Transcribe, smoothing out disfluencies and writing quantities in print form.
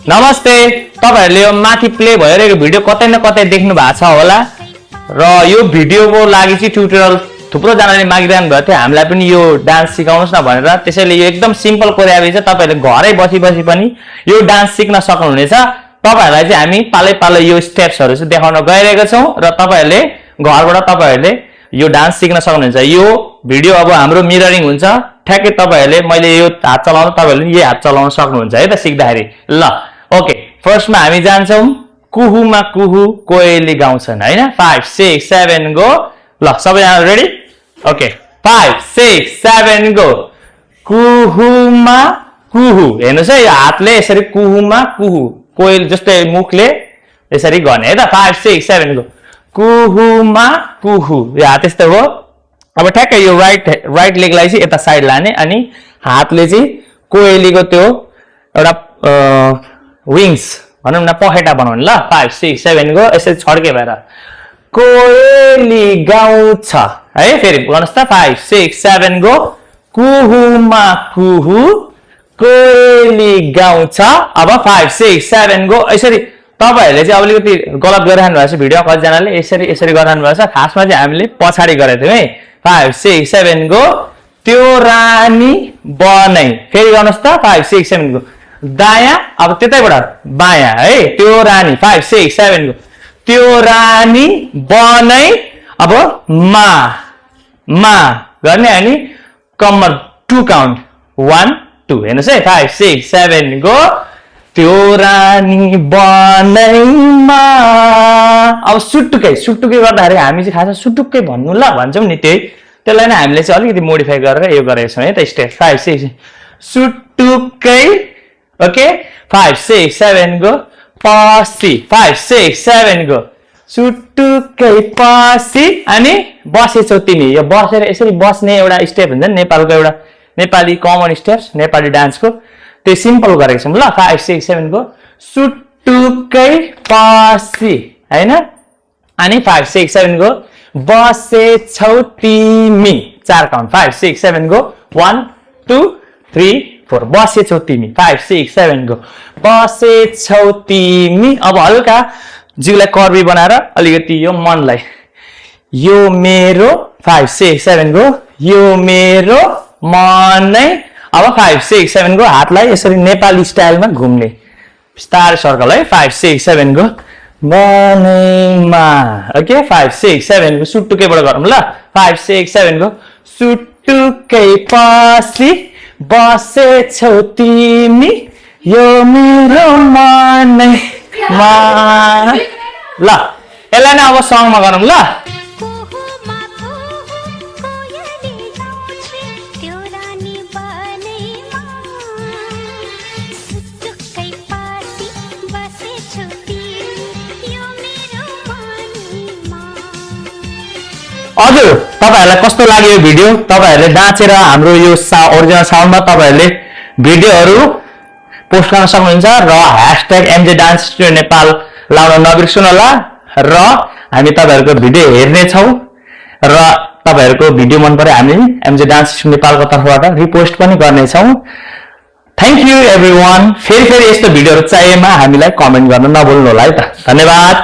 नमस्ते तपाईहरुले यो माथि प्ले भइरहेको भिडियो कतै न कतै देख्नु भएको छ होला र यो भिडियोको लागि चाहिँ ट्युटोरियल थुप्रो जनाले मागिरहनु भएको थियो हामीलाई पनि यो डान्स सिकाउनुस् न भनेर त्यसैले यो एकदम सिम्पल कोरियोग्राफी छ तपाईहरुले घरै बसी पनि यो डान्स सिक्न सक्नुहुनेछ तपाईहरुलाई चाहिँ हामी पालै पालो यो स्टेप्सहरु चाहिँ देखाउन गइरहेका छौं र तपाईहरुले घरबाट तपाईहरुले यो डान्स सिक्न सक्नुहुनेछ यो भिडियो अब हाम्रो मिररिङ हुन्छ ठ्याक्कै तपाईहरुले मैले यो हात चलाउनु तपाईहरुले यो हात चलाउन सक्नुहुन्छ है त सिक्दाखेरि ल ओके फर्स्टमा हामी जान्छौं कुहुमा कुहु कोयली गाउँछन् हैन 5 6 7 गो ल सबैजना रेडी ओके 5 6 7 गो कुहुमा कुहु हेर्नुस् है यो हातले यसरी कुहुमा कुहु कोयल जस्तै मुखले यसरी गर्ने है त 5 6 7 गो कुहुमा कुहु यो हात यस्तो हो अब ठ्याक्कै यो राइट लेगलाई चाहिँ यता साइड लाने अनि हातले चाहिँ कोयलीको त्यो एउटा विंग्स भनौं न पखेटा बनाउने ल 5 6 7 गो यसरी छड्के भएर कोयली गाउँछ है फेरि गर्नुस् त 5 6 7 गो कुहुमा कुहु कोयली गाउँछ अब 5 6 7 गो यसरी तपाईहरुले चाहिँ अलिकति गलत गरिरहनु भएको छ भिडियो कतिजनाले यसरी गरिरहनु भएको छ खासमा चाहिँ हामीले पछाडी गरेको थियौ है 5 6 7 गो त्यो रानी बनै फेरि गर्नुस् त 5 6 7 गो दायाँ अब त्यतैबाट बायाँ है त्यो रानी 5 6 7 गो त्यो रानी बनै अब मा गर्ने अनि कम्मर 2 काउन्ट 1 2 हेर्नुस् है 5 6 7 गो त्यो रानी बनैमा अब सुटुकै गर्दाखेरि हामी चाहिँ खासमा सुटुकै भन्नु ल भन्छौं नि त्यसलाई नै हामीले चाहिँ अलिकति मोडिफाई गरेर यो गरेको छौं है त स्टेप 5 6 सुटुकै ओके 5 6 7 गो पसी 5 6 7 गो सुटुकै पसी अनि बसेछौ तिमी यो बसेर यसरी बस्ने एउटा स्टेप हुन्छ नि नेपालको एउटा नेपाली कमन स्टेप्स नेपाली डान्सको त्यो सिम्पल गरेको छौं ल 5 6 7 गो सुटुकै पसी हैन अनि 5 6 7 गो बसेछौ तिमी 4 काउन्ट 5 6 7 गो 1 2 3 4 बसेछौ तिमी 5 6 7 गो बसेछौ तिमी अब हल्का जिउलाई कर्वी बनाएर अलिकति यो मनलाई यो मेरो 5 6 7 गो यो मेरो मनै अब 5 6 7 गो हातलाई यसरी नेपाली स्टाइलमा घुम्ने बिस्तारै सर्कल है 5 6 7 गो बनैमा ओके 5 6 7 गो सुटुकैबाट गरौँ ल 5 6 7 गो सुटुकै पसी बसेछौ तिमी यो मेरो मनैमा ल यसलाई नै अब सङमा गरौँ ल हजुर तपाईहरुलाई कस्तो लाग्यो यो भिडियो तपाईहरुले नाचेर हाम्रो यो ओरिजिनल साउन्डमा तपाईहरुले भिडियोहरु पोस्ट गर्न सक्नुहुन्छ र #MJDanceStudioNepal लाउन नबिर्सनु होला र हामी तपाईहरुको भिडियो हेर्ने छौं र तपाईहरुको भिडियो मन परे हामी MJ Dance नेपालको तर्फबाट रिपोस्ट पनि गर्ने छौं थ्यांक यू एभ्रीवन फेरि यस्तो भिडियोहरु चाहिएमा हामीलाई कमेन्ट गर्न नभुल्नु होला है त धन्यवाद